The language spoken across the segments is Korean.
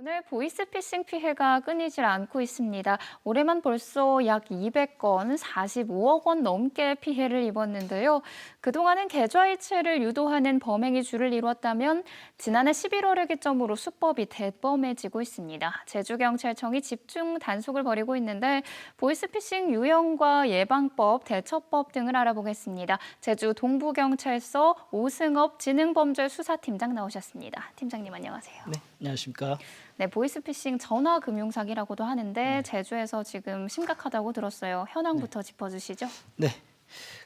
오늘 보이스피싱 피해가 끊이질 않고 있습니다. 올해만 벌써 약 200건, 45억 원 넘게 피해를 입었는데요. 그동안은 계좌이체를 유도하는 범행이 주를 이뤘다면 지난해 11월을 기점으로 수법이 대범해지고 있습니다. 제주경찰청이 집중 단속을 벌이고 있는데 보이스피싱 유형과 예방법, 대처법 등을 알아보겠습니다. 제주 동부경찰서 오승업 지능범죄수사팀장 나오셨습니다. 팀장님 안녕하세요. 네, 안녕하십니까. 네, 보이스피싱 전화 금융사기라고도 하는데 제주에서 지금 심각하다고 들었어요. 현황부터 짚어주시죠. 네,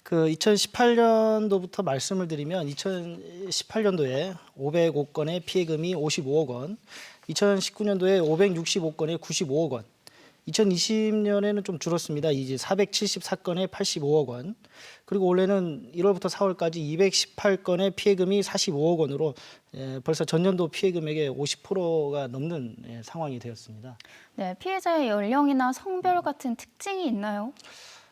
그 2018년도부터 말씀을 드리면 2018년도에 505건의 피해금이 55억 원, 2019년도에 565건에 95억 원, 2020년에는 좀 줄었습니다. 이제 474건에 85억 원, 그리고 올해는 1월부터 4월까지 218건의 피해금이 45억 원으로 벌써 전년도 피해금액의 50%가 넘는 상황이 되었습니다. 네, 피해자의 연령이나 성별 같은 특징이 있나요?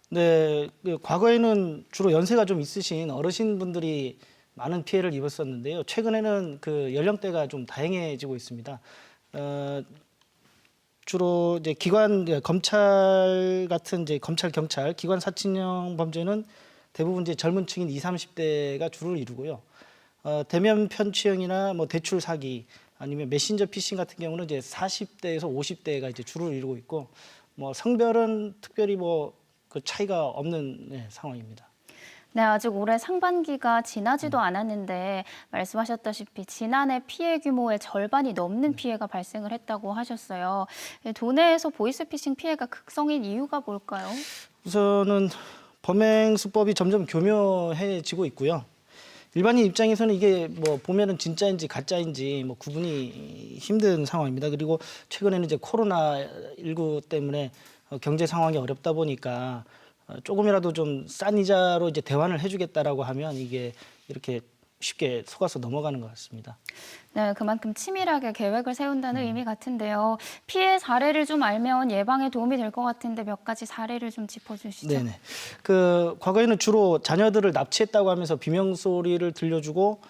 네, 과거에는 주로 연세가 좀 있으신 어르신분들이 많은 피해를 입었었는데요. 최근에는 그 연령대가 좀 다양해지고 있습니다. 주로 이제 검찰 같은 검찰, 경찰, 기관 사칭형 범죄는 대부분 이제 젊은 층인 20, 30대가 주를 이루고요. 대면 편취형이나 뭐 대출 사기 아니면 메신저 피싱 같은 경우는 이제 40대에서 50대가 이제 주를 이루고 있고 뭐 성별은 특별히 뭐 그 차이가 없는 상황입니다. 네, 아직 올해 상반기가 지나지도 않았는데 말씀하셨다시피 지난해 피해 규모의 절반이 넘는 피해가 발생을 했다고 하셨어요. 도내에서 보이스피싱 피해가 극성인 이유가 뭘까요? 우선은 범행 수법이 점점 교묘해지고 있고요. 일반인 입장에서는 이게 뭐 보면은 진짜인지 가짜인지 뭐 구분이 힘든 상황입니다. 그리고 최근에는 이제 코로나19 때문에 경제 상황이 어렵다 보니까 조금이라도 좀 싼 이자로 이제 대환을 해주겠다라고 하면 이게 이렇게 쉽게 속아서 넘어가는 것 같습니다. 네, 그만큼 치밀하게 계획을 세운다는 의미 같은데요. 피해 사례를 좀 알면 예방에 도움이 될 것 같은데 몇 가지 사례를 좀 짚어주시죠. 네네. 그 과거에는 주로 자녀들을 납치했다고 하면서 비명 소리를 들려주고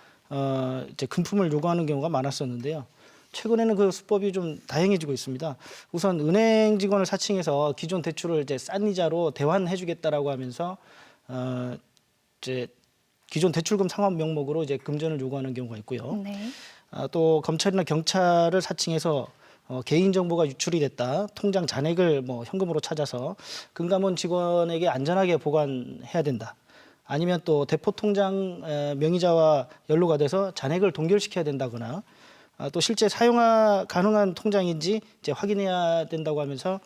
이제 금품을 요구하는 경우가 많았었는데요. 최근에는 그 수법이 좀 다양해지고 있습니다. 우선 은행 직원을 사칭해서 기존 대출을 이제 싼 이자로 대환해주겠다라고 하면서 이제 기존 대출금 상환 명목으로 이제 금전을 요구하는 경우가 있고요. 네. 또 검찰이나 경찰을 사칭해서 개인 정보가 유출이 됐다, 통장 잔액을 뭐 현금으로 찾아서 금감원 직원에게 안전하게 보관해야 된다. 아니면 또 대포 통장 명의자와 연루가 돼서 잔액을 동결시켜야 된다거나 또 실제 사용화 가능한 통장인지 이제 확인해야 된다고 하면서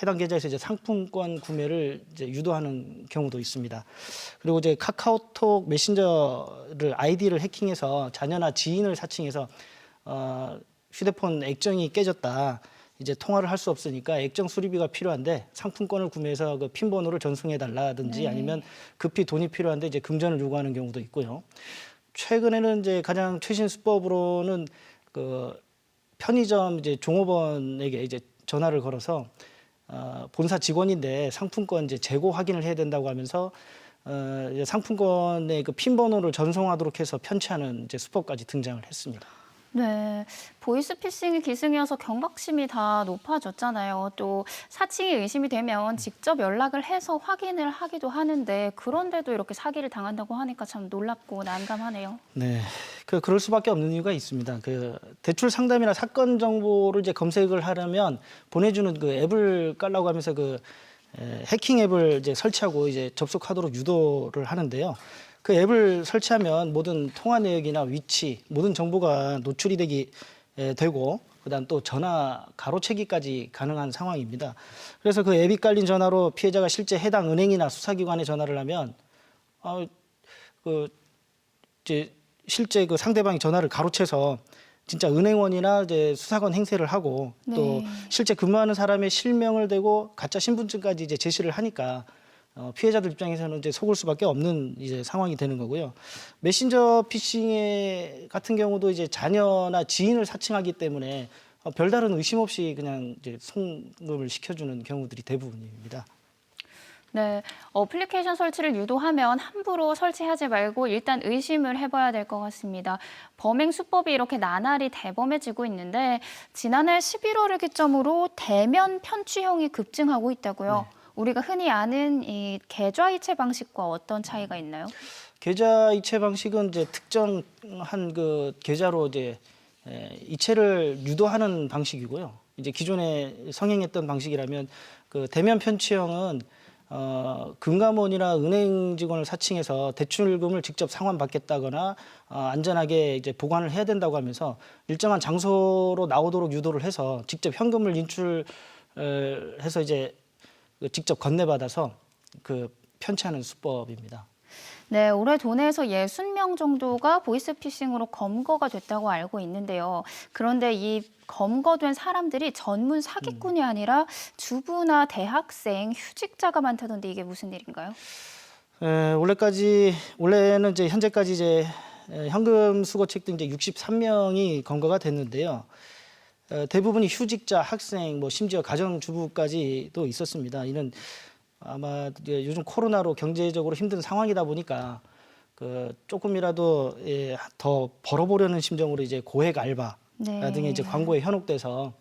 해당 계좌에서 이제 상품권 구매를 이제 유도하는 경우도 있습니다. 그리고 이제 카카오톡 메신저를 아이디를 해킹해서 자녀나 지인을 사칭해서 휴대폰 액정이 깨졌다. 이제 통화를 할 수 없으니까 액정 수리비가 필요한데 상품권을 구매해서 그 핀 번호를 전송해 달라든지 아니면 급히 돈이 필요한데 이제 금전을 요구하는 경우도 있고요. 최근에는 이제 가장 최신 수법으로는 그 편의점 이제 종업원에게 이제 전화를 걸어서 본사 직원인데 상품권 이제 재고 확인을 해야 된다고 하면서 이제 상품권의 그 핀 번호를 전송하도록 해서 편취하는 이제 수법까지 등장을 했습니다. 네, 보이스피싱이 기승이어서 경각심이 다 높아졌잖아요. 또 사칭이 의심이 되면 직접 연락을 해서 확인을 하기도 하는데 그런데도 이렇게 사기를 당한다고 하니까 참 놀랍고 난감하네요. 네, 그럴 수밖에 없는 이유가 있습니다. 그 대출 상담이나 사건 정보를 이제 검색을 하려면 보내주는 그 앱을 깔라고 하면서 그 해킹 앱을 이제 설치하고 이제 접속하도록 유도를 하는데요. 그 앱을 설치하면 모든 통화 내역이나 위치, 모든 정보가 노출이 되고 그다음 또 전화 가로채기까지 가능한 상황입니다. 그래서 그 앱이 깔린 전화로 피해자가 실제 해당 은행이나 수사기관에 전화를 하면 이제 실제 그 상대방이 전화를 가로채서 진짜 은행원이나 이제 수사관 행세를 하고 또 실제 근무하는 사람의 실명을 대고 가짜 신분증까지 이제 제시를 하니까 피해자들 입장에서는 이제 속을 수밖에 없는 이제 상황이 되는 거고요. 메신저 피싱 같은 경우도 이제 자녀나 지인을 사칭하기 때문에 별다른 의심 없이 그냥 이제 송금을 시켜주는 경우들이 대부분입니다. 네, 어플리케이션 설치를 유도하면 함부로 설치하지 말고 일단 의심을 해봐야 될 것 같습니다. 범행 수법이 이렇게 나날이 대범해지고 있는데 지난해 11월을 기점으로 대면 편취형이 급증하고 있다고요. 우리가 흔히 아는 이 계좌 이체 방식과 어떤 차이가 있나요? 계좌 이체 방식은 이제 특정한 그 계좌로 이제 이체를 유도하는 방식이고요. 이제 기존에 성행했던 방식이라면 그 대면 편취형은 금감원이나 은행 직원을 사칭해서 대출금을 직접 상환받겠다거나 안전하게 이제 보관을 해야 된다고 하면서 일정한 장소로 나오도록 유도를 해서 직접 현금을 인출해서 이제 직접 건네받아서 그 편취하는 수법입니다. 네, 올해 도내에서 60명 정도가 보이스피싱으로 검거가 됐다고 알고 있는데요. 그런데 이 검거된 사람들이 전문 사기꾼이 아니라 주부나 대학생, 휴직자가 많다던데 이게 무슨 일인가요? 올해는 이제 현재까지 이제 현금 수거책 등 이제 63명이 검거가 됐는데요. 대부분이 휴직자, 학생, 뭐 심지어 가정주부까지도 있었습니다. 이는 아마 이제 요즘 코로나로 경제적으로 힘든 상황이다 보니까 그 조금이라도 더 벌어보려는 심정으로 이제 고액 알바라든지 네. 이제 광고에 현혹돼서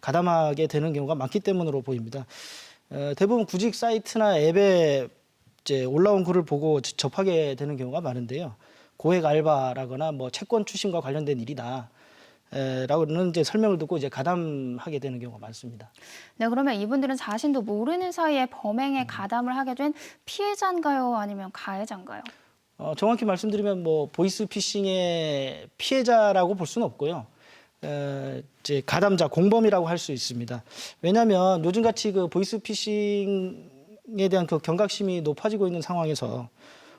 가담하게 되는 경우가 많기 때문으로 보입니다. 대부분 구직 사이트나 앱에 이제 올라온 글을 보고 접하게 되는 경우가 많은데요. 고액 알바라거나 뭐 채권 추심과 관련된 일이다. 라고는 이제 설명을 듣고 이제 가담하게 되는 경우가 많습니다. 네, 그러면 이분들은 자신도 모르는 사이에 범행에 가담을 하게 된 피해자인가요? 아니면 가해자인가요? 정확히 말씀드리면 뭐 보이스 피싱의 피해자라고 볼 수는 없고요. 이제 가담자, 공범이라고 할 수 있습니다. 왜냐하면 요즘같이 그 보이스 피싱에 대한 그 경각심이 높아지고 있는 상황에서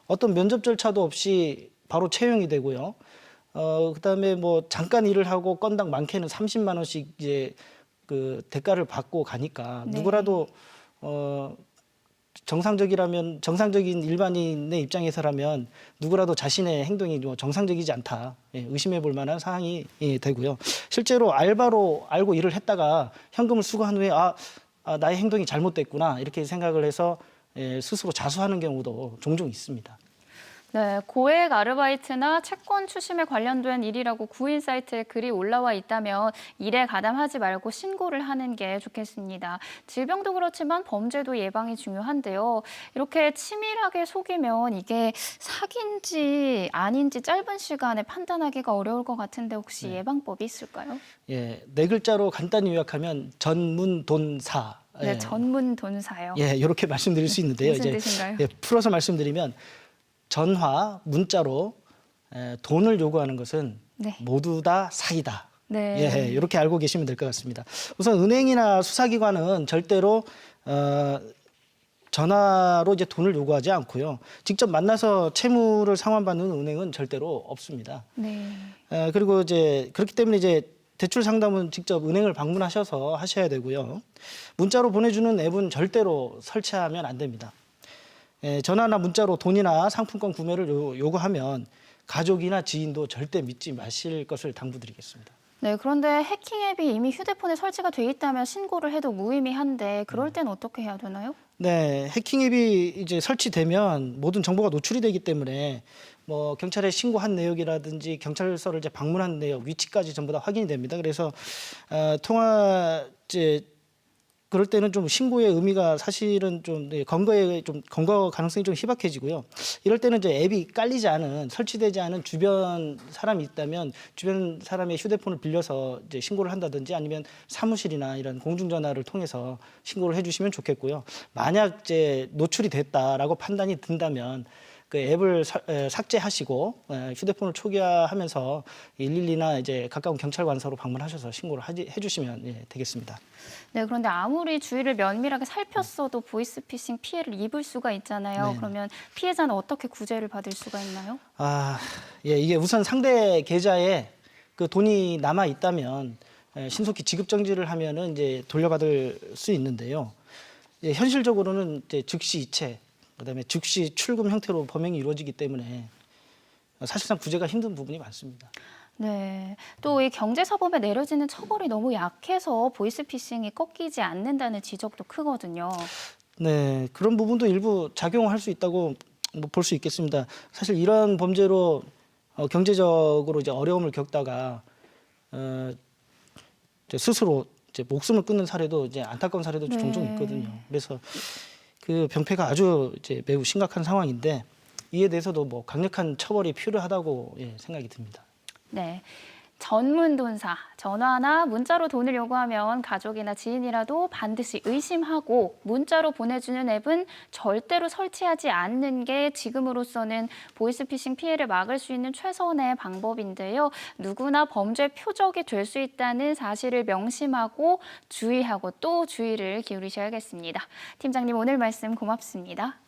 어떤 면접 절차도 없이 바로 채용이 되고요. 그다음에 뭐 잠깐 일을 하고 건당 많게는 30만 원씩 이제 그 대가를 받고 가니까 네. 누구라도 정상적인 일반인의 입장에서라면 누구라도 자신의 행동이 뭐 정상적이지 않다 의심해 볼 만한 사항이 되고요. 실제로 알바로 알고 일을 했다가 현금을 수거한 후에 나의 행동이 잘못됐구나 이렇게 생각을 해서 스스로 자수하는 경우도 종종 있습니다. 네, 고액 아르바이트나 채권 추심에 관련된 일이라고 구인 사이트에 글이 올라와 있다면 일에 가담하지 말고 신고를 하는 게 좋겠습니다. 질병도 그렇지만 범죄도 예방이 중요한데요. 이렇게 치밀하게 속이면 이게 사기인지 아닌지 짧은 시간에 판단하기가 어려울 것 같은데 혹시 예방법이 있을까요? 네 글자로 간단히 요약하면 전문돈사. 네, 전문 돈사요. 이렇게 말씀드릴 수 있는데요. 무슨 뜻인가요? 풀어서 말씀드리면 전화, 문자로 돈을 요구하는 것은 네. 모두 다 사기다. 네. 이렇게 알고 계시면 될 것 같습니다. 우선 은행이나 수사기관은 절대로 전화로 이제 돈을 요구하지 않고요. 직접 만나서 채무를 상환받는 은행은 절대로 없습니다. 네. 그리고 이제 그렇기 때문에 이제 대출 상담은 직접 은행을 방문하셔서 하셔야 되고요. 문자로 보내주는 앱은 절대로 설치하면 안 됩니다. 전화나 문자로 돈이나 상품권 구매를 요구하면 가족이나 지인도 절대 믿지 마실 것을 당부드리겠습니다. 네, 그런데 해킹 앱이 이미 휴대폰에 설치가 돼 있다면 신고를 해도 무의미한데 그럴 땐 어떻게 해야 되나요? 네, 해킹 앱이 이제 설치되면 모든 정보가 노출이 되기 때문에 뭐 경찰에 신고한 내역이라든지 경찰서를 이제 방문한 내역, 위치까지 전부 다 확인이 됩니다. 그래서 통화 이제 그럴 때는 좀 신고의 의미가 사실은 좀 검거 가능성이 좀 희박해지고요. 이럴 때는 이제 앱이 깔리지 않은 설치되지 않은 주변 사람이 있다면 주변 사람의 휴대폰을 빌려서 이제 신고를 한다든지 아니면 사무실이나 이런 공중전화를 통해서 신고를 해주시면 좋겠고요. 만약 이제 노출이 됐다라고 판단이 든다면 그 앱을 삭제하시고 휴대폰을 초기화하면서 112나 이제 가까운 경찰관서로 방문하셔서 신고를 해주시면 되겠습니다. 네, 그런데 아무리 주의를 면밀하게 살폈어도 보이스피싱 피해를 입을 수가 있잖아요. 네. 그러면 피해자는 어떻게 구제를 받을 수가 있나요? 이게 우선 상대 계좌에 그 돈이 남아 있다면 신속히 지급 정지를 하면은 이제 돌려받을 수 있는데요. 현실적으로는 이제 즉시 이체, 그다음에 즉시 출금 형태로 범행이 이루어지기 때문에 사실상 구제가 힘든 부분이 많습니다. 네, 또 이 경제사범에 내려지는 처벌이 너무 약해서 보이스피싱이 꺾이지 않는다는 지적도 크거든요. 네, 그런 부분도 일부 작용할 수 있다고 뭐 볼 수 있겠습니다. 사실 이러한 범죄로 경제적으로 이제 어려움을 겪다가 이제 스스로 이제 목숨을 끊는 사례도 이제 안타까운 사례도 네. 종종 있거든요. 그래서 그 병폐가 아주 이제 매우 심각한 상황인데 이에 대해서도 뭐 강력한 처벌이 필요하다고 생각이 듭니다. 네. 전문 돈사, 전화나 문자로 돈을 요구하면 가족이나 지인이라도 반드시 의심하고 문자로 보내주는 앱은 절대로 설치하지 않는 게 지금으로서는 보이스피싱 피해를 막을 수 있는 최선의 방법인데요. 누구나 범죄 표적이 될 수 있다는 사실을 명심하고 주의하고 또 주의를 기울이셔야겠습니다. 팀장님 오늘 말씀 고맙습니다.